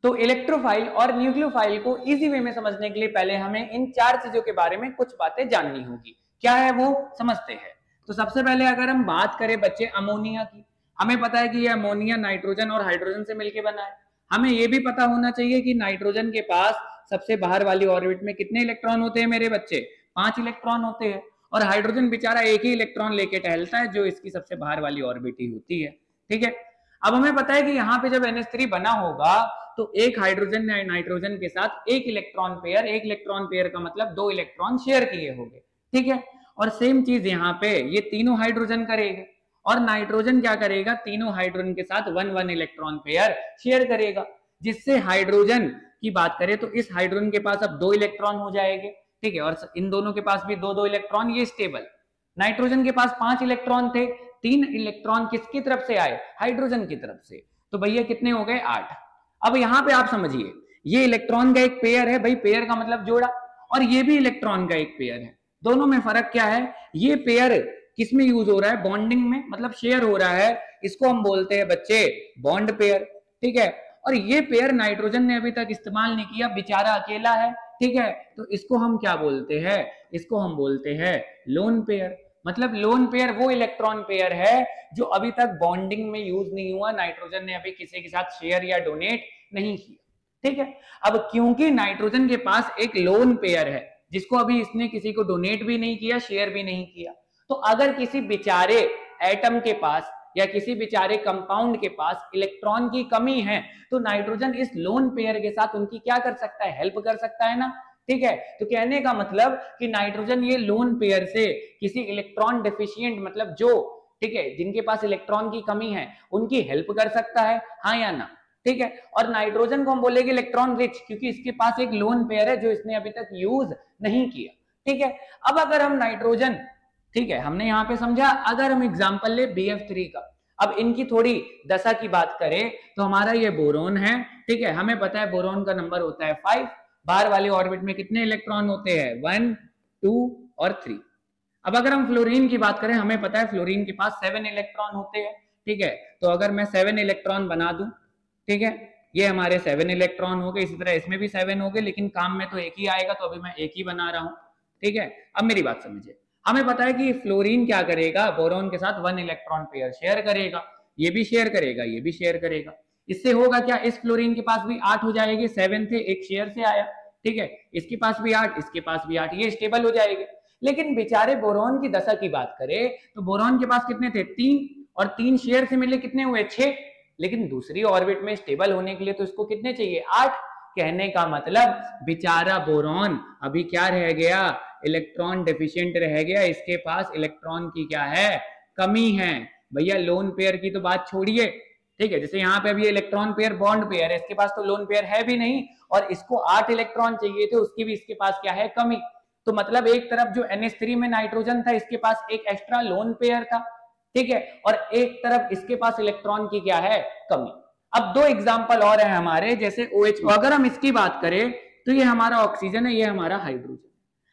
तो इलेक्ट्रोफाइल और न्यूक्लियोफाइल को इजी वे में समझने के लिए पहले हमें इन चार चीजों के बारे में कुछ बातें जाननी होगी। क्या है वो समझते हैं। तो सबसे पहले अगर हम बात करें बच्चे अमोनिया की, हमें पता है कि ये अमोनिया नाइट्रोजन और हाइड्रोजन से मिलकर बना है। हमें ये भी पता होना चाहिए कि नाइट्रोजन के पास सबसे बाहर वाली ऑर्बिट में कितने इलेक्ट्रॉन होते हैं मेरे बच्चे, 5 इलेक्ट्रॉन होते हैं। और हाइड्रोजन बेचारा एक ही इलेक्ट्रॉन लेके टहलता है जो इसकी सबसे बाहर वाली ऑर्बिट ही होती है। ठीक है, अब हमें पता है कि यहाँ पे जब NH3 बना होगा तो एक हाइड्रोजन ने नाइट्रोजन के साथ एक इलेक्ट्रॉन पेयर का मतलब 2 इलेक्ट्रॉन शेयर किए होंगे। ठीक है, और सेम चीज यहाँ पे ये तीनों हाइड्रोजन करेगा और नाइट्रोजन क्या करेगा, तीनों हाइड्रोजन के साथ 1-1 इलेक्ट्रॉन पेयर शेयर करेगा। जिससे हाइड्रोजन की बात करें तो इस हाइड्रोजन के पास अब 2 इलेक्ट्रॉन हो जाएंगे। ठीक है, और इन दोनों के पास भी 2-2 इलेक्ट्रॉन, ये स्टेबल। नाइट्रोजन के पास 5 इलेक्ट्रॉन थे, 3 इलेक्ट्रॉन किसकी तरफ से आए, हाइड्रोजन की तरफ से। तो भैया कितने हो गए, 8। अब यहां पे आप समझिए ये इलेक्ट्रॉन का एक पेयर है, भाई पेयर का मतलब जोड़ा, और ये भी इलेक्ट्रॉन का एक पेयर है। दोनों में फर्क क्या है, ये पेयर किस में यूज हो रहा है, बॉन्डिंग में, मतलब शेयर हो रहा है, इसको हम बोलते हैं बच्चे बॉन्ड पेयर। ठीक है, और ये पेयर नाइट्रोजन ने अभी तक इस्तेमाल नहीं किया, बेचारा अकेला है। ठीक है, तो इसको हम क्या बोलते हैं, इसको हम बोलते हैं लोन पेयर। मतलब लोन पेयर वो इलेक्ट्रॉन पेयर है जो अभी तक बॉन्डिंग में यूज नहीं हुआ, नाइट्रोजन ने अभी किसी के साथ शेयर या डोनेट नहीं किया। ठीक है, अब क्योंकि नाइट्रोजन के पास एक लोन पेयर है जिसको अभी इसने किसी को डोनेट भी नहीं किया, शेयर भी नहीं किया, तो अगर किसी बेचारे एटम के पास या किसी बेचारे कंपाउंड के पास इलेक्ट्रॉन की कमी है तो नाइट्रोजन इस लोन पेयर के साथ उनकी क्या कर सकता है, हेल्प कर सकता है ना। ठीक है, तो कहने का मतलब कि नाइट्रोजन ये लोन पेयर से किसी इलेक्ट्रॉन डेफिशिएंट, मतलब जो, ठीक है, जिनके पास इलेक्ट्रॉन की कमी है उनकी हेल्प कर सकता है, हाँ या ना। ठीक है, और नाइट्रोजन को हम बोलेंगे इलेक्ट्रॉन रिच क्योंकि इसके पास एक लोन पेयर है जो इसने अभी तक यूज नहीं किया। ठीक है, अब अगर हम नाइट्रोजन, ठीक है, हमने यहां पे समझा, अगर हम एग्जांपल ले BF3 का, अब इनकी थोड़ी दशा की बात करें तो हमारा ये बोरोन है। ठीक है, हमें पता है बोरोन का नंबर होता है 5, बाहर वाले ऑर्बिट में कितने इलेक्ट्रॉन होते हैं, 1, 2 और 3। अब अगर हम फ्लोरीन की बात करें, हमें पता है फ्लोरीन के पास 7 इलेक्ट्रॉन होते हैं। ठीक है, तो अगर मैं 7 इलेक्ट्रॉन बना दूं, ठीक है, ये हमारे 7 इलेक्ट्रॉन हो गए, इसी तरह इसमें भी 7 हो गए, लेकिन काम में तो एक ही आएगा, तो अभी मैं एक ही बना रहा हूं। ठीक है, अब मेरी बात समझिए, हमें पता है कि फ्लोरीन क्या करेगा, बोरोन के साथ 1 इलेक्ट्रॉन पेयर शेयर करेगा, ये भी शेयर करेगा, ये भी शेयर करेगा। इससे होगा क्या, इस फ्लोरीन के पास भी 8 हो जाएगी, 7 थे, एक शेयर से आया। ठीक है, इसके पास भी 8, इसके पास भी 8, ये स्टेबल हो जाएगी। लेकिन बेचारे बोरोन की दशा की बात करें तो बोरोन के पास कितने थे, 3, और 3 शेयर से मिले कितने हुए, 6। लेकिन दूसरी ऑर्बिट में स्टेबल होने के लिए तो इसको कितने चाहिए, 8। कहने का मतलब बेचारा बोरॉन अभी क्या रह गया, इलेक्ट्रॉन डेफिशिएंट रह गया, इसके पास इलेक्ट्रॉन की क्या है, कमी है। भैया लोन पेयर की तो बात छोड़िए, ठीक है, जैसे यहाँ पे अभी इलेक्ट्रॉन पेयर बॉन्ड पेयर है, इसके पास तो लोन पेयर है भी नहीं, और इसको 8 इलेक्ट्रॉन चाहिए थे, उसकी भी इसके पास क्या है, कमी। तो मतलब एक तरफ जो NH3 में नाइट्रोजन था, इसके पास एक एक्स्ट्रा लोन पेयर था, ठीक है, और एक तरफ इसके पास इलेक्ट्रॉन की क्या है, कमी। अब 2 एग्जांपल और है हमारे, जैसे OH, अगर हम इसकी बात करें तो ये हमारा ऑक्सीजन है, ये हमारा हाइड्रोजन।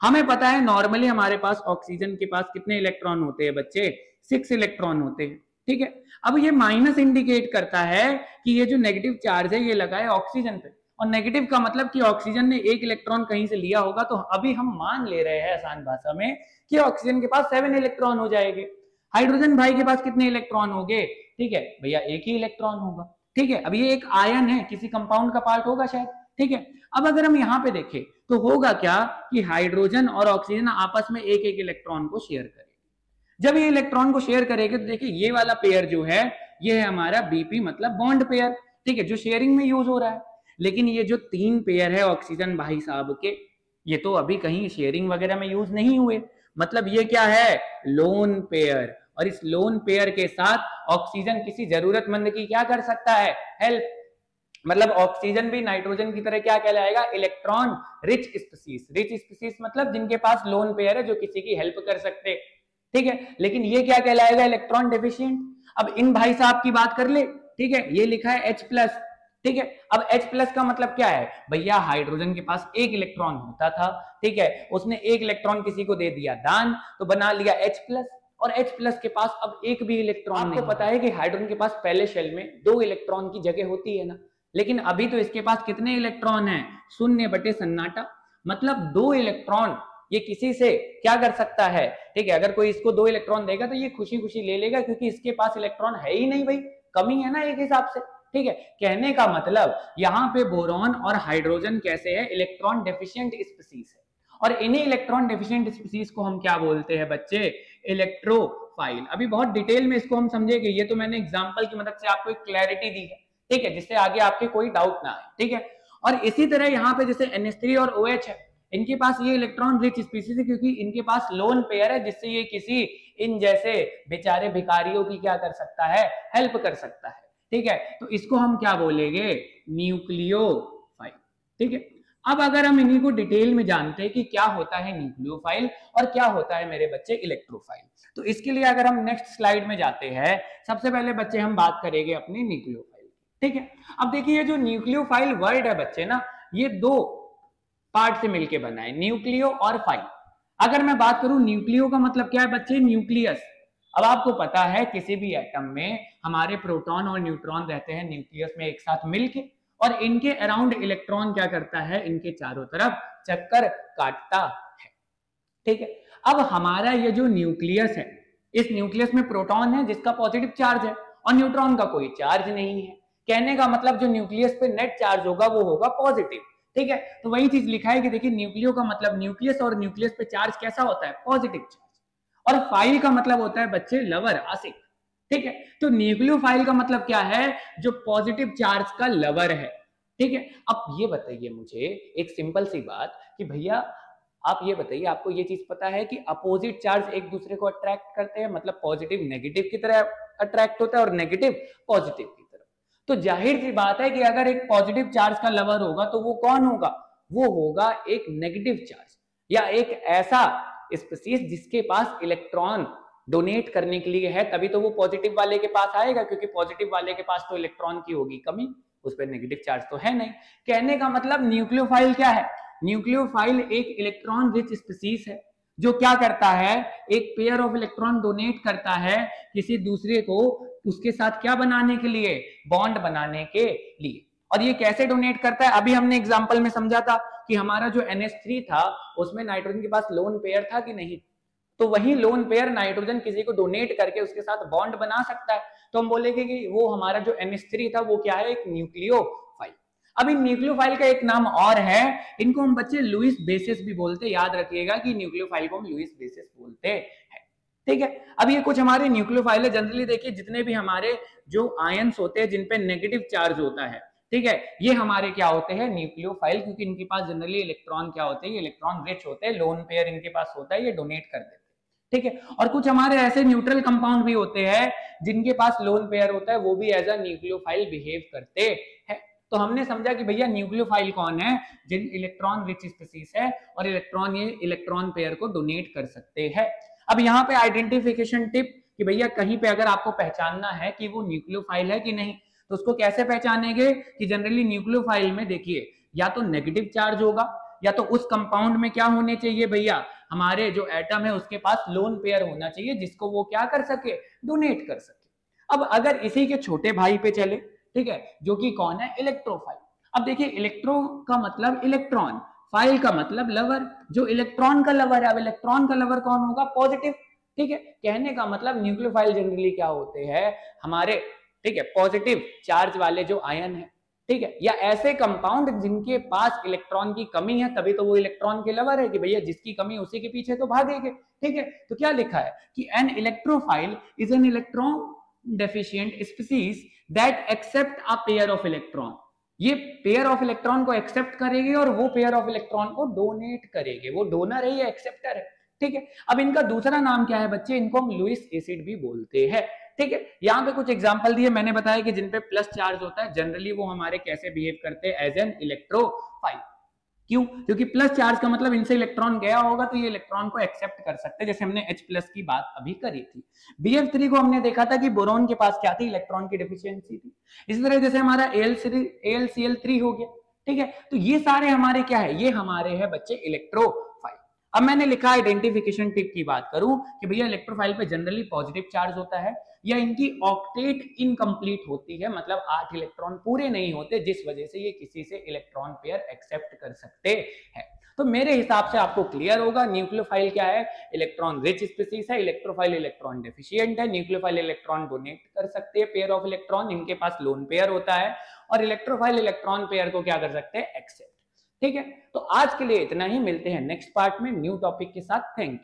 हमें पता है नॉर्मली हमारे पास ऑक्सीजन के पास कितने इलेक्ट्रॉन होते हैं बच्चे, 6 इलेक्ट्रॉन होते हैं। ठीक है, अब ये माइनस इंडिकेट करता है कि ये जो नेगेटिव चार्ज है ये लगा है ऑक्सीजन पे, और नेगेटिव का मतलब कि ऑक्सीजन ने 1 इलेक्ट्रॉन कहीं से लिया होगा। तो अभी हम मान ले रहे हैं आसान भाषा में कि ऑक्सीजन के पास 7 इलेक्ट्रॉन हो जाएंगे, हाइड्रोजन भाई के पास कितने इलेक्ट्रॉन होंगे, ठीक है भैया, 1 ही इलेक्ट्रॉन होगा। ठीक है, अब ये एक आयन है, किसी कंपाउंड का पार्ट होगा शायद। ठीक है, अब अगर हम यहाँ पे देखें तो होगा क्या कि हाइड्रोजन और ऑक्सीजन आपस में एक एक इलेक्ट्रॉन को शेयर करेंगे। जब ये इलेक्ट्रॉन को शेयर करेंगे तो देखिए ये वाला पेयर जो है ये है हमारा BP, मतलब बॉन्ड पेयर, ठीक है, जो शेयरिंग में यूज हो रहा है। लेकिन ये जो 3 पेयर है ऑक्सीजन भाई साहब के, ये तो अभी कहीं शेयरिंग वगैरह में यूज नहीं हुए, मतलब ये क्या है, लोन पेयर। और इस लोन पेयर के साथ ऑक्सीजन किसी जरूरतमंद की क्या कर सकता है, हेल्प। मतलब ऑक्सीजन भी नाइट्रोजन की तरह क्या कहलाएगा, electron rich species. Rich species मतलब जिनके पास लोन पेयर है, जो किसी की हेल्प कर सकते। ठीक है, लेकिन ये क्या कहलाएगा, इलेक्ट्रॉन डेफिशिएंट। अब इन भाई साहब की बात कर ले, ठीक है, ये लिखा है H+। ठीक है, अब H+ का मतलब क्या है भैया, हाइड्रोजन के पास 1 इलेक्ट्रॉन होता था, ठीक है, उसने 1 इलेक्ट्रॉन किसी को दे दिया दान, तो बना लिया H+। और H+ के पास अब 1 भी इलेक्ट्रॉन नहीं। आपको पता है कि हाइड्रोजन के पास पहले शेल में 2 इलेक्ट्रॉन की जगह होती है ना, लेकिन अभी तो इसके पास कितने इलेक्ट्रॉन हैं, 0/सन्नाटा, मतलब 2 इलेक्ट्रॉन ये किसी से क्या कर सकता है, ठीक है, अगर कोई इसको 2 इलेक्ट्रॉन देगा तो ये खुशी खुशी ले लेगा, क्योंकि इसके पास इलेक्ट्रॉन है ही नहीं भाई, कमी है ना एक हिसाब से, ठीक है। कहने का मतलब यहाँ पे बोरॉन और हाइड्रोजन कैसे है, इलेक्ट्रॉन डेफिशिएंट स्पीसीज है, और इन्हीं इलेक्ट्रॉन डेफिशिएंट स्पीसीज को हम क्या बोलते हैं बच्चे, इलेक्ट्रोफाइल। अभी बहुत डिटेल में इसको हम समझेंगे, ये तो मैंने एग्जांपल की मदद से आपको एक क्लैरिटी दी है, ठीक है, जिससे आगे आपके कोई डाउट ना आए, ठीक है। और इसी तरह यहाँ पे जैसे NH3 और OH है, इनके पास ये इलेक्ट्रॉन रिच स्पीसीज है, क्योंकि इनके पास लोन पेयर है, जिससे ये किसी इन जैसे बेचारे भिखारियों की क्या कर सकता है, हेल्प कर सकता है, ठीक है। तो इसको हम क्या बोलेंगे, न्यूक्लियोफाइल, ठीक है। अब अगर हम इन्हीं को डिटेल में जानते हैं कि क्या होता है न्यूक्लियोफाइल और क्या होता है मेरे बच्चे इलेक्ट्रोफाइल, तो इसके लिए अगर हम नेक्स्ट स्लाइड में जाते हैं, सबसे पहले बच्चे हम बात करेंगे अपने न्यूक्लियोफाइल, ठीक है। अब देखिए ये जो न्यूक्लियोफाइल वर्ड है बच्चे ना, ये 2 पार्ट से मिलके बना है, न्यूक्लियो और फाइल। अगर मैं बात करूं न्यूक्लियो का मतलब क्या है बच्चे, न्यूक्लियस। अब आपको पता है किसी भी एटम में हमारे प्रोटॉन और न्यूट्रॉन रहते हैं न्यूक्लियस में एक साथ मिलके, और इनके अराउंड इलेक्ट्रॉन क्या करता है, इनके चारों तरफ चक्कर काटता है, ठीक है। अब हमारा ये जो न्यूक्लियस है, इस न्यूक्लियस में प्रोटॉन है जिसका पॉजिटिव चार्ज है, और न्यूट्रॉन का कोई चार्ज नहीं है। कहने का मतलब जो न्यूक्लियस पे नेट चार्ज होगा वो होगा पॉजिटिव, ठीक है। तो वही चीज लिखा है कि देखिए न्यूक्लियो का मतलब न्यूक्लियस, और न्यूक्लियस पे चार्ज कैसा होता है, पॉजिटिव चार्ज, और फाइल का मतलब होता है बच्चे लवर, आशिक, ठीक है। तो न्यूक्लियोफाइल का मतलब क्या है, जो पॉजिटिव चार्ज का लवर है, ठीक है। अब ये बताइए मुझे एक सिंपल सी बात कि भैया आप ये बताइए, आपको ये चीज पता है कि अपोजिट चार्ज एक दूसरे को अट्रैक्ट करते हैं, मतलब पॉजिटिव नेगेटिव की तरह अट्रैक्ट होता है और नेगेटिव पॉजिटिव की तरह। तो जाहिर सी बात है कि अगर एक पॉजिटिव चार्ज का लवर होगा तो वो कौन होगा, वो होगा एक नेगेटिव चार्ज, या एक ऐसा स्पीसीज जिसके पास इलेक्ट्रॉन डोनेट करने के लिए है, तभी तो वो पॉजिटिव वाले के पास आएगा, क्योंकि पॉजिटिव वाले के पास तो इलेक्ट्रॉन की होगी कमी, उस पर नेगेटिव चार्ज तो है नहीं। कहने का मतलब न्यूक्लियोफाइल क्या है, न्यूक्लियोफाइल एक इलेक्ट्रॉन रिच स्पीसीज है, जो क्या करता है, एक पेयर ऑफ इलेक्ट्रॉन डोनेट करता है किसी दूसरे को, उसके साथ क्या बनाने के लिए, बॉन्ड बनाने के लिए। और ये कैसे डोनेट करता है, अभी हमने एग्जांपल में समझा था कि हमारा जो NH3 था उसमें नाइट्रोजन के पास लोन पेयर था कि नहीं, तो वही लोन पेयर नाइट्रोजन किसी को डोनेट करके उसके साथ बॉन्ड बना सकता है, तो हम बोलेंगे कि वो हमारा जो NH3 था वो क्या है, एक न्यूक्लियोफाइल। अब इन न्यूक्लियोफाइल का एक नाम और है, इनको हम बच्चे लुईस बेसिस भी बोलते हैं, याद रखिएगा कि न्यूक्लियोफाइल को हम लुईस बेसिस बोलते हैं, ठीक है। अब ये कुछ हमारे न्यूक्लियोफाइल है, जनरली देखिए जितने भी हमारे जो आयंस होते हैं जिनपे नेगेटिव चार्ज होता है, ठीक है, ये हमारे क्या होते हैं, न्यूक्लियोफाइल, क्योंकि इनके पास जनरली इलेक्ट्रॉन क्या होते हैं, इलेक्ट्रॉन रिच होते हैं, लोन पेयर इनके पास होता है, ये डोनेट कर देते हैं, ठीक है। और कुछ हमारे ऐसे न्यूट्रल कंपाउंड भी होते हैं जिनके पास लोन पेयर होता है, वो भी एज अ न्यूक्लियोफाइल बिहेव करते हैं। तो हमने समझा कि भैया न्यूक्लियोफाइल कौन है, जिन इलेक्ट्रॉन रिच स्पीसीज है और इलेक्ट्रॉन ये इलेक्ट्रॉन पेयर को डोनेट कर सकते हैं। अब यहाँ पे आइडेंटिफिकेशन टिप कि भैया कहीं पे अगर आपको पहचानना है कि वो न्यूक्लियोफाइल है कि नहीं, तो उसको कैसे पहचानेंगे कि जनरली न्यूक्लियोफाइल में देखिए या तो नेगेटिव चार्ज होगा, या तो उस कंपाउंड में क्या होने चाहिए भैया, हमारे जो एटम है उसके पास लोन पेयर होना चाहिए जिसको वो क्या कर सके, डोनेट कर सके। अब अगर इसी के छोटे भाई पे चले, ठीक है, जो कि कौन है, इलेक्ट्रोफाइल। अब देखिए इलेक्ट्रो का मतलब इलेक्ट्रॉन, फाइल का मतलब लवर, जो इलेक्ट्रॉन का लवर है, अब इलेक्ट्रॉन का लवर कौन होगा, पॉजिटिव, ठीक है। कहने का मतलब न्यूक्लियोफाइल जनरली क्या होते हैं हमारे, ठीक है, पॉजिटिव चार्ज वाले जो आयन है, ठीक है, या ऐसे कंपाउंड जिनके पास इलेक्ट्रॉन की कमी है, तभी तो वो इलेक्ट्रॉन के लवर है कि भैया जिसकी कमी उसी के पीछे तो भागेंगे, ठीक है। तो क्या लिखा है कि an electrophile is an electron deficient species that accept a pair of electron, ये पेयर ऑफ इलेक्ट्रॉन को एक्सेप्ट करेगी और वो पेयर ऑफ इलेक्ट्रॉन को डोनेट करेगी, वो डोनर है या एक्सेप्टर है, ठीक है। अब इनका दूसरा नाम क्या है बच्चे, इनको हम लुईस एसिड भी बोलते हैं, ठीक है। यहाँ पे कुछ एग्जांपल दिए, मैंने बताया कि जिन पे प्लस चार्ज होता है जनरली वो हमारे कैसे बिहेव करते हैं, एज एन इलेक्ट्रोफाइल। क्यों, क्योंकि प्लस चार्ज का मतलब इनसे इलेक्ट्रॉन गया होगा तो ये इलेक्ट्रॉन को एक्सेप्ट कर सकते हैं, जैसे हमने H+ की बात अभी करी थी। BF3 को हमने देखा था कि बोरॉन के पास क्या थी, इलेक्ट्रॉन की डिफिशियंसी थी। इसी तरह जैसे हमारा AlCl3 हो गया, ठीक है। तो ये सारे हमारे क्या है, ये हमारे है बच्चे इलेक्ट्रोफाइल। अब मैंने लिखा आइडेंटिफिकेशन टिप की बात करूं कि भैया इलेक्ट्रोफाइल पे जनरली पॉजिटिव चार्ज होता है, या इनकी ऑक्टेट इनकम्प्लीट होती है, मतलब 8 इलेक्ट्रॉन पूरे नहीं होते, जिस वजह से ये किसी से इलेक्ट्रॉन पेयर एक्सेप्ट कर सकते हैं। तो मेरे हिसाब से आपको क्लियर होगा न्यूक्लियोफाइल क्या है, इलेक्ट्रॉन रिच स्पीसीज है, इलेक्ट्रोफाइल इलेक्ट्रॉन डेफिशिएंट है, न्यूक्लियोफाइल इलेक्ट्रॉन डोनेट कर सकते हैं पेयर ऑफ इलेक्ट्रॉन, इनके पास लोन पेयर होता है, और इलेक्ट्रोफाइल इलेक्ट्रॉन पेयर को क्या कर सकते हैं, एक्सेप्ट। ठीक है, तो आज के लिए इतना ही, मिलते हैं नेक्स्ट पार्ट में न्यू टॉपिक के साथ। Thank you.